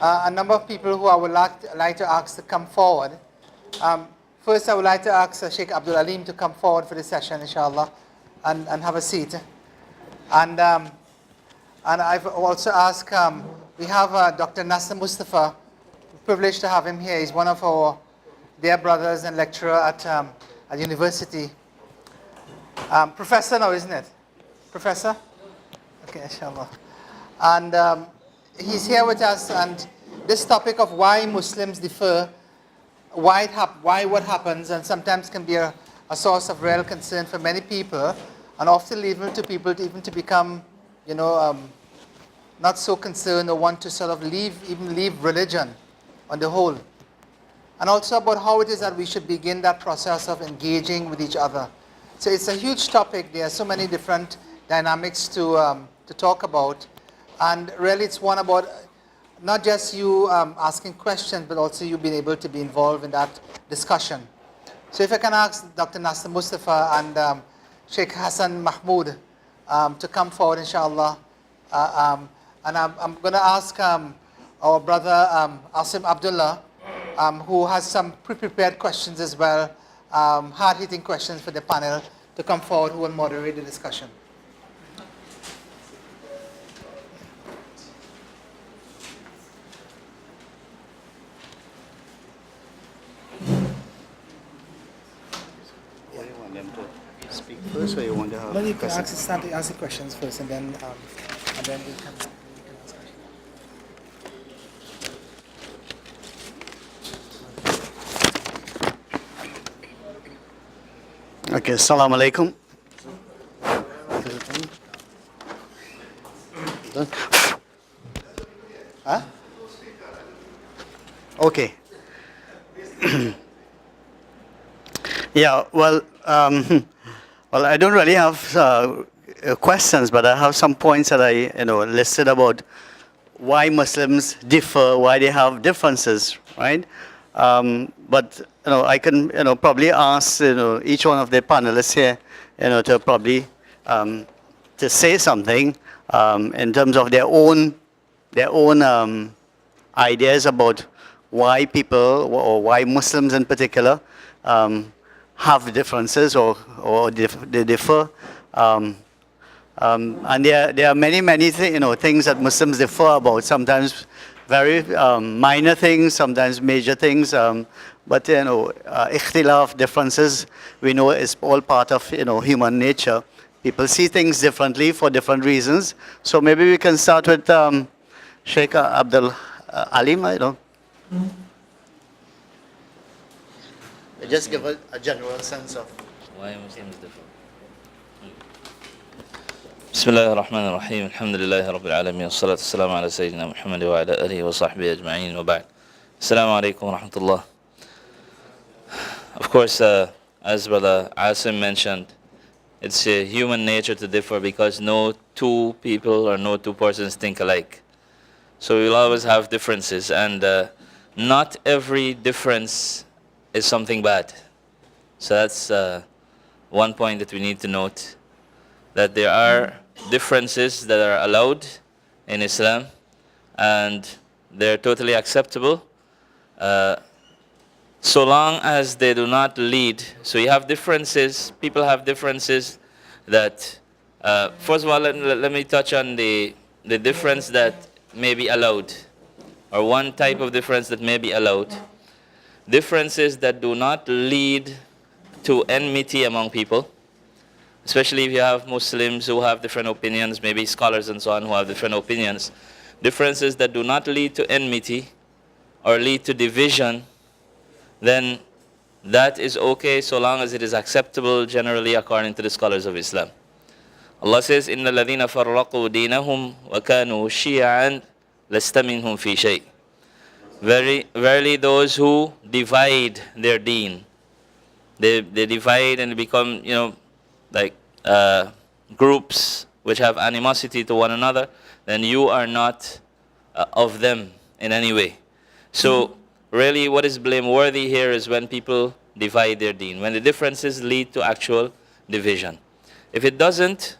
a number of people who I would like to ask to come forward. First, I would like to ask Sheikh Abdul Alim to come forward for this session, inshallah, and have a seat. And I've also asked, we have Dr. Nasser Mustafa, privileged to have him here. He's one of our dear brothers and lecturer at university. Professor now, isn't it? Professor? Okay, inshallah. And he's here with us, and this topic of why Muslims differ, why what happens, and sometimes can be a source of real concern for many people, and often leading to people to become, not so concerned or want to sort of leave religion on the whole. And also about how it is that we should begin that process of engaging with each other. So it's a huge topic. There are so many different dynamics to talk about. And really it's one about not just you asking questions, but also you being able to be involved in that discussion. So if I can ask Dr. Nasser Mustafa and Sheikh Hassan Mahmood to come forward, inshallah. And I'm going to ask our brother Asim Abdullah, who has some pre-prepared questions as well, hard-hitting questions for the panel, to come forward, who will moderate the discussion. Do you want them to speak first, or you want to have? No, you can start to ask the questions first, and then we can ask. Okay, assalamu alaikum. Huh? Okay. Yeah, well, I don't really have questions, but I have some points that I, listed about why Muslims differ, why they have differences, right? But I can probably ask each one of the panelists here to probably to say something in terms of their own ideas about why people, or why Muslims in particular, have differences or they differ. And there are many things that Muslims differ about. Sometimes very minor things, sometimes major things. But ikhtilaf, differences, we know is all part of human nature. People see things differently for different reasons. So maybe we can start with Sheikh Abdul Alim. Just give a general sense of why Muslims differ. بسم الله الرحمن الرحيم الحمد لله رب العالمين والصلاة والسلام على سيدنا محمد وعلى آله وصحبه أجمعين وبعد السلام عليكم ورحمة الله. Of course, as Brother Asim mentioned, it's human nature to differ because no two people or no two persons think alike. So we'll always have differences, and not every difference is something bad. So that's one point that we need to note, that there are differences that are allowed in Islam and they're totally acceptable so long as they do not lead. So you have differences, people have differences that, first of all, let me touch on the difference that may be allowed, or one type of difference that may be allowed. Differences that do not lead to enmity among people, especially if you have Muslims who have different opinions, maybe scholars and so on who have different opinions. Differences that do not lead to enmity or lead to division, then that is okay so long as it is acceptable generally according to the scholars of Islam. Allah says, إِنَّ الَّذِينَ فَرَّقُوا دِينَهُمْ وَكَانُوا شِيَعًا لَسْتَ مِنْهُمْ فِي شَيْءٍ. Verily those who divide their deen, they divide and become, like groups which have animosity to one another, then you are not of them in any way. So really what is blameworthy here is when people divide their deen, when the differences lead to actual division. If it doesn't,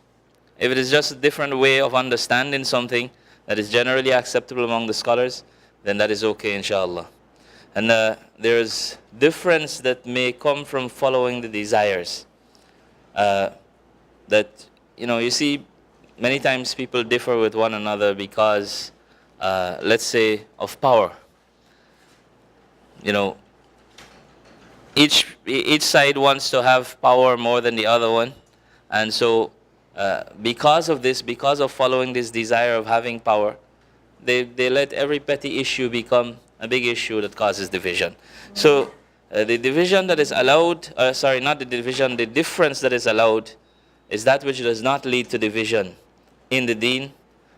if it is just a different way of understanding something that is generally acceptable among the scholars, then that is okay, inshallah. And there's difference that may come from following the desires. That, you see, many times people differ with one another because, let's say, of power. Each side wants to have power more than the other one. And so, because of this, because of following this desire of having power, they let every petty issue become a big issue that causes division. So, the division that is allowed, not the division, the difference that is allowed is that which does not lead to division in the deen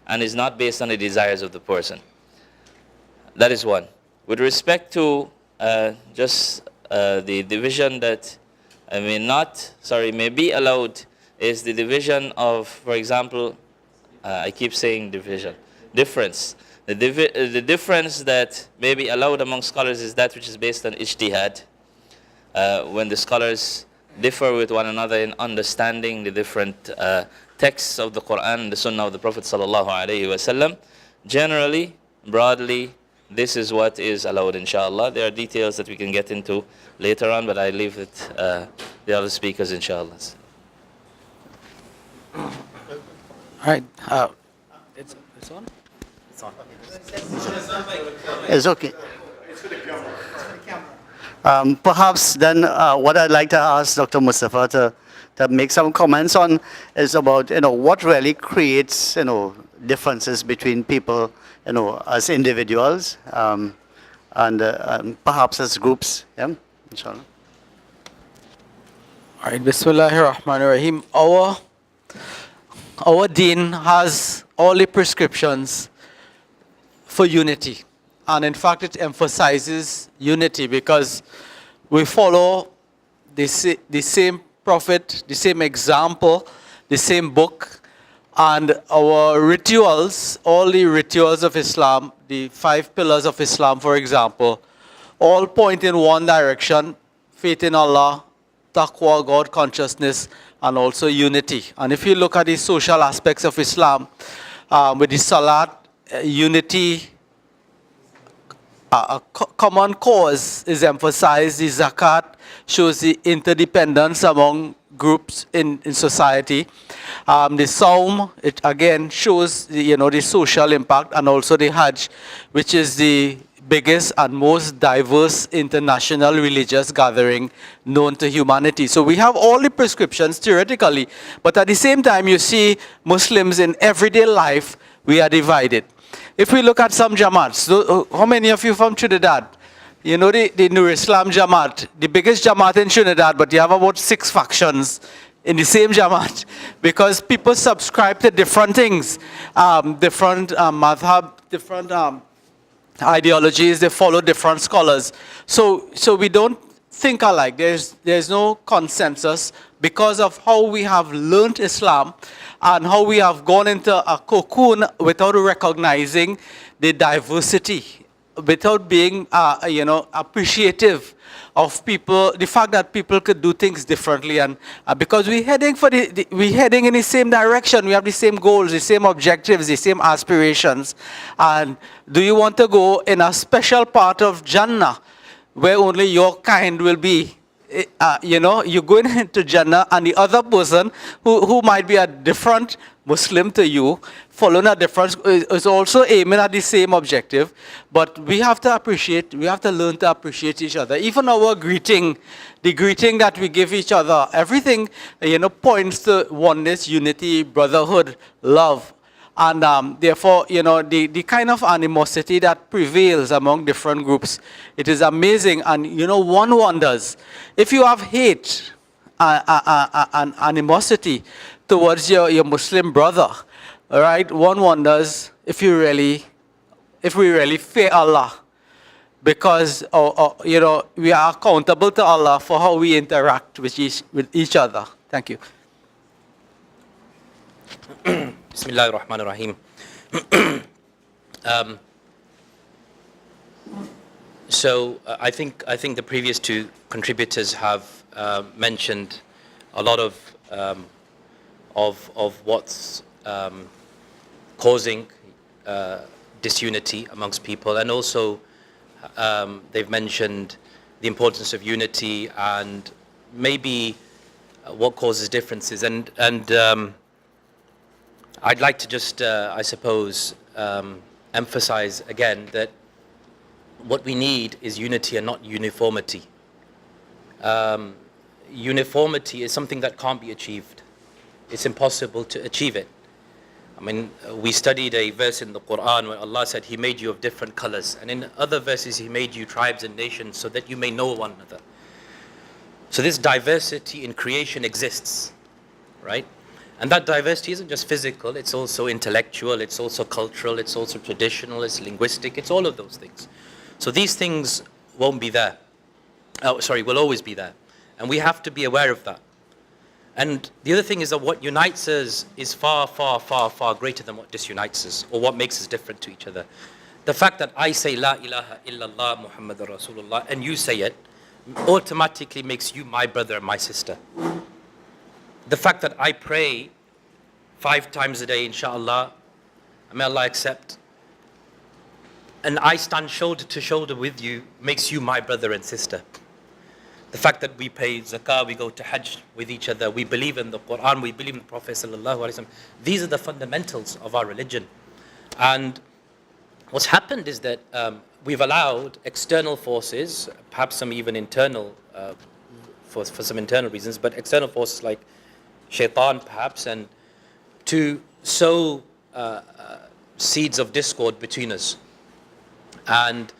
and is not based on the desires of the person. That is one. With respect to the division that may be allowed is the division of, for example, I keep saying division, difference. The difference that may be allowed among scholars is that which is based on ijtihad, when the scholars differ with one another in understanding the different texts of the Quran and the Sunnah of the Prophet sallallahu alaihi wasallam. Generally, broadly, this is what is allowed, inshallah. There are details that we can get into later on, but I leave it the other speakers, inshallah. All right. It's on? It's okay. Perhaps then what I'd like to ask Dr. Mustafa to make some comments on is about, what really creates, differences between people, as individuals, and perhaps as groups. Yeah, inshallah. All right. Bismillahir Rahmanir Rahim. Our deen has all the prescriptions for unity. And in fact, it emphasizes unity because we follow the same prophet, the same example, the same book, and our rituals, all the rituals of Islam, the 5 pillars of Islam, for example, all point in one direction: faith in Allah, taqwa, God consciousness, and also unity. And if you look at the social aspects of Islam, with the salat, unity, a common cause is emphasized. The zakat shows the interdependence among groups in society. The Saum, it again shows the social impact, and also the Hajj, which is the biggest and most diverse international religious gathering known to humanity. So we have all the prescriptions theoretically, but at the same time you see Muslims in everyday life, we are divided. If we look at some Jamaats, how many of you from Trinidad? You know the Nur Islam Jamaat, the biggest Jamaat in Trinidad, but you have about 6 factions in the same Jamaat because people subscribe to different things, different madhab, different ideologies, they follow different scholars. So we don't think alike. There's no consensus because of how we have learned Islam and how we have gone into a cocoon without recognizing the diversity, without being appreciative of people, the fact that people could do things differently, and because we're heading in the same direction, we have the same goals, the same objectives, the same aspirations. And do you want to go in a special part of Jannah where only your kind will be? You're going into Jannah, and the other person who might be a different Muslim to you, following a different, is also aiming at the same objective. But we have to learn to appreciate each other. Even our greeting, the greeting that we give each other, everything, points to oneness, unity, brotherhood, love. And therefore, the kind of animosity that prevails among different groups, it is amazing. And, one wonders, if you have hate and animosity towards your Muslim brother, all right, one wonders if we really fear Allah. Because, we are accountable to Allah for how we interact with each other. Thank you. Bismillahir Rahmanir Rahim. I think the previous 2 contributors have mentioned a lot of what's causing disunity amongst people, and also they've mentioned the importance of unity and maybe what causes differences. And I'd like to just, I suppose, emphasize again that what we need is unity and not uniformity. Uniformity is something that can't be achieved. It's impossible to achieve it. I mean, we studied a verse in the Quran where Allah said He made you of different colors, and in other verses He made you tribes and nations so that you may know one another. So this diversity in creation exists, right? And that diversity isn't just physical, it's also intellectual, it's also cultural, it's also traditional, it's linguistic, it's all of those things. So these things won't be there. Will always be there. And we have to be aware of that. And the other thing is that what unites us is far, far, far, far greater than what disunites us, or what makes us different to each other. The fact that I say La ilaha illallah Muhammadur Rasulullah and you say it automatically makes you my brother and my sister. The fact that I pray 5 times a day, inshallah, may Allah accept, and I stand shoulder to shoulder with you makes you my brother and sister. The fact that we pay zakah, we go to hajj with each other, we believe in the Quran, we believe in the Prophet sallallahu alaihi wasallam. These are the fundamentals of our religion. And what's happened is that we've allowed external forces, perhaps some even internal, for some internal reasons, but external forces like shaitan perhaps, and to sow seeds of discord between us. And